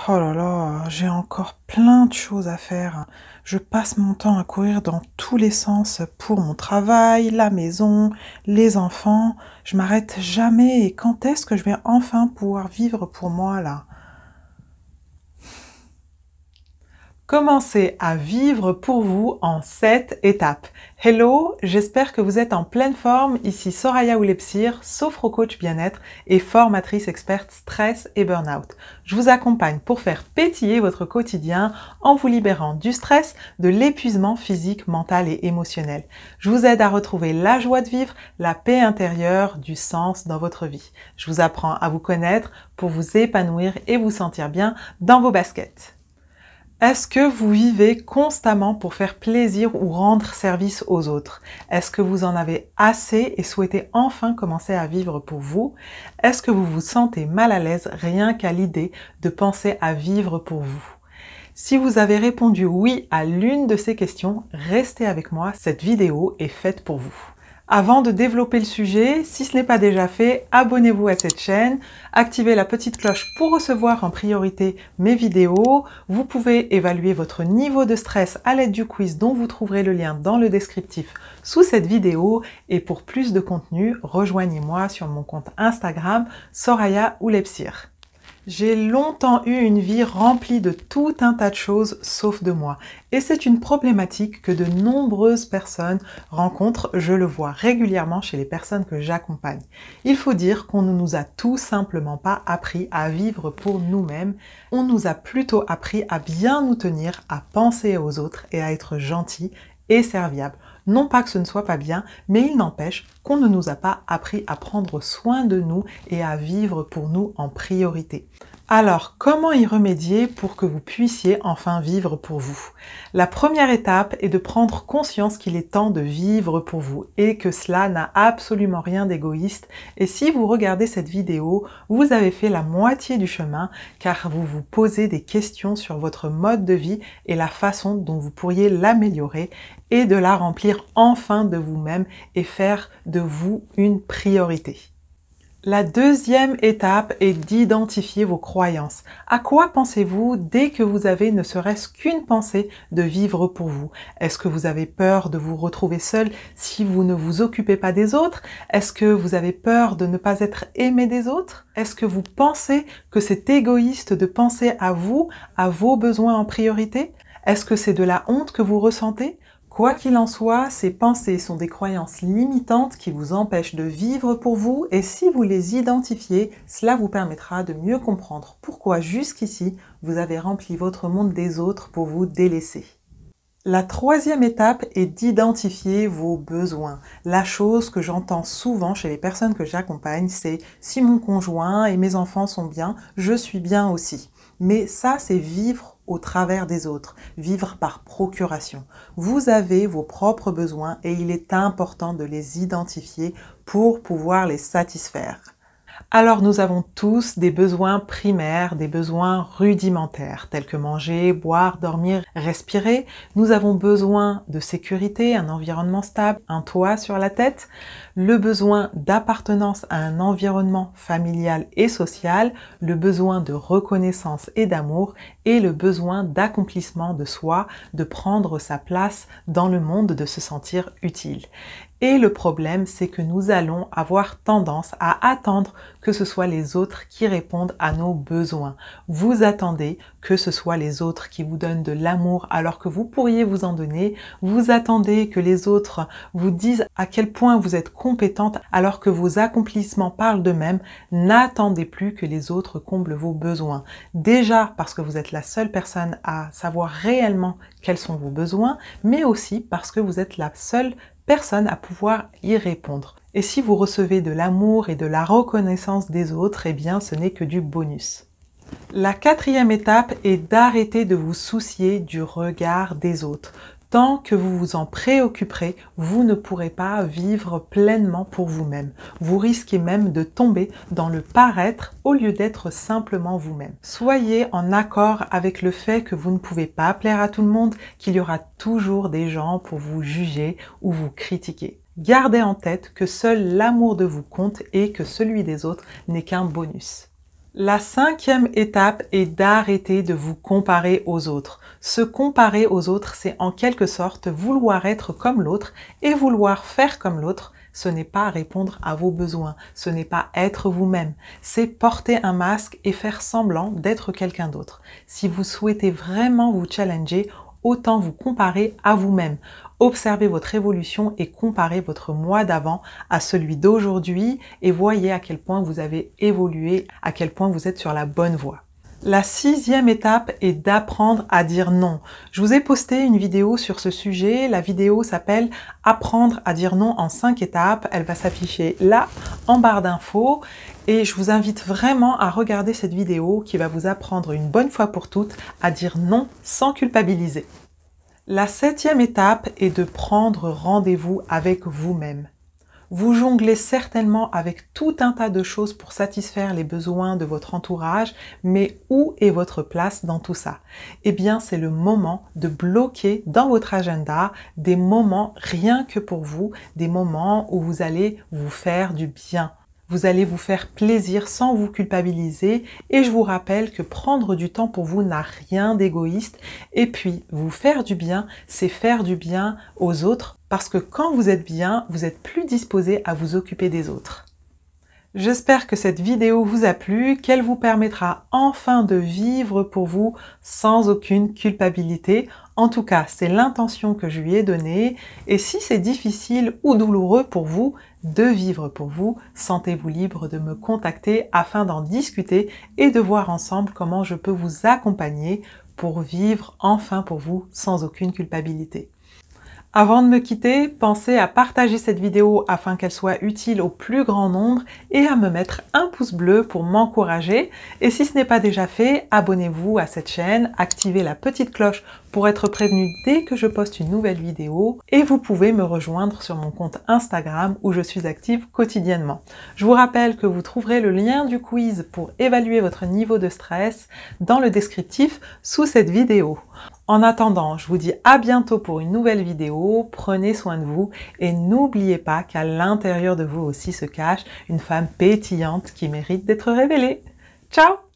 Oh là là, j'ai encore plein de choses à faire. Je passe mon temps à courir dans tous les sens pour mon travail, la maison, les enfants. Je m'arrête jamais et quand est-ce que je vais enfin pouvoir vivre pour moi là? Commencez à vivre pour vous en 7 étapes. Hello, j'espère que vous êtes en pleine forme. Ici Soraya Oulepsir, sophro-coach bien-être et formatrice experte stress et burn-out. Je vous accompagne pour faire pétiller votre quotidien en vous libérant du stress, de l'épuisement physique, mental et émotionnel. Je vous aide à retrouver la joie de vivre, la paix intérieure, du sens dans votre vie. Je vous apprends à vous connaître pour vous épanouir et vous sentir bien dans vos baskets. Est-ce que vous vivez constamment pour faire plaisir ou rendre service aux autres? Est-ce que vous en avez assez et souhaitez enfin commencer à vivre pour vous? Est-ce que vous vous sentez mal à l'aise rien qu'à l'idée de penser à vivre pour vous? Si vous avez répondu oui à l'une de ces questions, restez avec moi, cette vidéo est faite pour vous. Avant de développer le sujet, si ce n'est pas déjà fait, abonnez-vous à cette chaîne, activez la petite cloche pour recevoir en priorité mes vidéos. Vous pouvez évaluer votre niveau de stress à l'aide du quiz dont vous trouverez le lien dans le descriptif sous cette vidéo. Et pour plus de contenu, rejoignez-moi sur mon compte Instagram Soraya Oulepsir. J'ai longtemps eu une vie remplie de tout un tas de choses sauf de moi. Et c'est une problématique que de nombreuses personnes rencontrent, je le vois régulièrement chez les personnes que j'accompagne. Il faut dire qu'on ne nous a tout simplement pas appris à vivre pour nous-mêmes. On nous a plutôt appris à bien nous tenir, à penser aux autres et à être gentils et serviables. Non pas que ce ne soit pas bien, mais il n'empêche qu'on ne nous a pas appris à prendre soin de nous et à vivre pour nous en priorité. Alors, comment y remédier pour que vous puissiez enfin vivre pour vous? La première étape est de prendre conscience qu'il est temps de vivre pour vous et que cela n'a absolument rien d'égoïste. Et si vous regardez cette vidéo, vous avez fait la moitié du chemin car vous vous posez des questions sur votre mode de vie et la façon dont vous pourriez l'améliorer et de la remplir enfin de vous-même et faire de vous une priorité. La deuxième étape est d'identifier vos croyances. À quoi pensez-vous dès que vous avez ne serait-ce qu'une pensée de vivre pour vous? Est-ce que vous avez peur de vous retrouver seul si vous ne vous occupez pas des autres? Est-ce que vous avez peur de ne pas être aimé des autres? Est-ce que vous pensez que c'est égoïste de penser à vous, à vos besoins en priorité? Est-ce que c'est de la honte que vous ressentez? Quoi qu'il en soit, ces pensées sont des croyances limitantes qui vous empêchent de vivre pour vous et si vous les identifiez, cela vous permettra de mieux comprendre pourquoi jusqu'ici vous avez rempli votre monde des autres pour vous délaisser. La troisième étape est d'identifier vos besoins. La chose que j'entends souvent chez les personnes que j'accompagne, c'est « si mon conjoint et mes enfants sont bien, je suis bien aussi ». Mais ça, c'est vivre au travers des autres, vivre par procuration. Vous avez vos propres besoins et il est important de les identifier pour pouvoir les satisfaire. Alors nous avons tous des besoins primaires, des besoins rudimentaires, tels que manger, boire, dormir, respirer. Nous avons besoin de sécurité, un environnement stable, un toit sur la tête, le besoin d'appartenance à un environnement familial et social, le besoin de reconnaissance et d'amour et le besoin d'accomplissement de soi, de prendre sa place dans le monde, de se sentir utile. Et le problème, c'est que nous allons avoir tendance à attendre que ce soit les autres qui répondent à nos besoins. Vous attendez que ce soit les autres qui vous donnent de l'amour alors que vous pourriez vous en donner. Vous attendez que les autres vous disent à quel point vous êtes compétente alors que vos accomplissements parlent d'eux-mêmes. N'attendez plus que les autres comblent vos besoins. Déjà parce que vous êtes la seule personne à savoir réellement quels sont vos besoins, mais aussi parce que vous êtes la seule personne à pouvoir y répondre. Et si vous recevez de l'amour et de la reconnaissance des autres, eh bien ce n'est que du bonus. La quatrième étape est d'arrêter de vous soucier du regard des autres. Tant que vous vous en préoccuperez, vous ne pourrez pas vivre pleinement pour vous-même. Vous risquez même de tomber dans le paraître au lieu d'être simplement vous-même. Soyez en accord avec le fait que vous ne pouvez pas plaire à tout le monde, qu'il y aura toujours des gens pour vous juger ou vous critiquer. Gardez en tête que seul l'amour de vous compte et que celui des autres n'est qu'un bonus. La cinquième étape est d'arrêter de vous comparer aux autres. Se comparer aux autres, c'est en quelque sorte vouloir être comme l'autre et vouloir faire comme l'autre. Ce n'est pas répondre à vos besoins, ce n'est pas être vous-même, c'est porter un masque et faire semblant d'être quelqu'un d'autre. Si vous souhaitez vraiment vous challenger, autant vous comparer à vous-même. Observez votre évolution et comparez votre moi d'avant à celui d'aujourd'hui et voyez à quel point vous avez évolué, à quel point vous êtes sur la bonne voie. La sixième étape est d'apprendre à dire non. Je vous ai posté une vidéo sur ce sujet. La vidéo s'appelle « Apprendre à dire non en 5 étapes ». Elle va s'afficher là, en barre d'infos. Et je vous invite vraiment à regarder cette vidéo qui va vous apprendre une bonne fois pour toutes à dire non sans culpabiliser. La septième étape est de prendre rendez-vous avec vous-même. Vous jonglez certainement avec tout un tas de choses pour satisfaire les besoins de votre entourage, mais où est votre place dans tout ça? Eh bien, c'est le moment de bloquer dans votre agenda des moments rien que pour vous, des moments où vous allez vous faire du bien. Vous allez vous faire plaisir sans vous culpabiliser et je vous rappelle que prendre du temps pour vous n'a rien d'égoïste et puis vous faire du bien, c'est faire du bien aux autres parce que quand vous êtes bien, vous êtes plus disposé à vous occuper des autres. J'espère que cette vidéo vous a plu, qu'elle vous permettra enfin de vivre pour vous sans aucune culpabilité. En tout cas, c'est l'intention que je lui ai donnée. Et si c'est difficile ou douloureux pour vous de vivre pour vous, sentez-vous libre de me contacter afin d'en discuter et de voir ensemble comment je peux vous accompagner pour vivre enfin pour vous sans aucune culpabilité. Avant de me quitter, pensez à partager cette vidéo afin qu'elle soit utile au plus grand nombre et à me mettre un pouce bleu pour m'encourager. Et si ce n'est pas déjà fait, abonnez-vous à cette chaîne, activez la petite cloche pour être prévenu dès que je poste une nouvelle vidéo et vous pouvez me rejoindre sur mon compte Instagram où je suis active quotidiennement. Je vous rappelle que vous trouverez le lien du quiz pour évaluer votre niveau de stress dans le descriptif sous cette vidéo. En attendant, je vous dis à bientôt pour une nouvelle vidéo, prenez soin de vous et n'oubliez pas qu'à l'intérieur de vous aussi se cache une femme pétillante qui mérite d'être révélée. Ciao!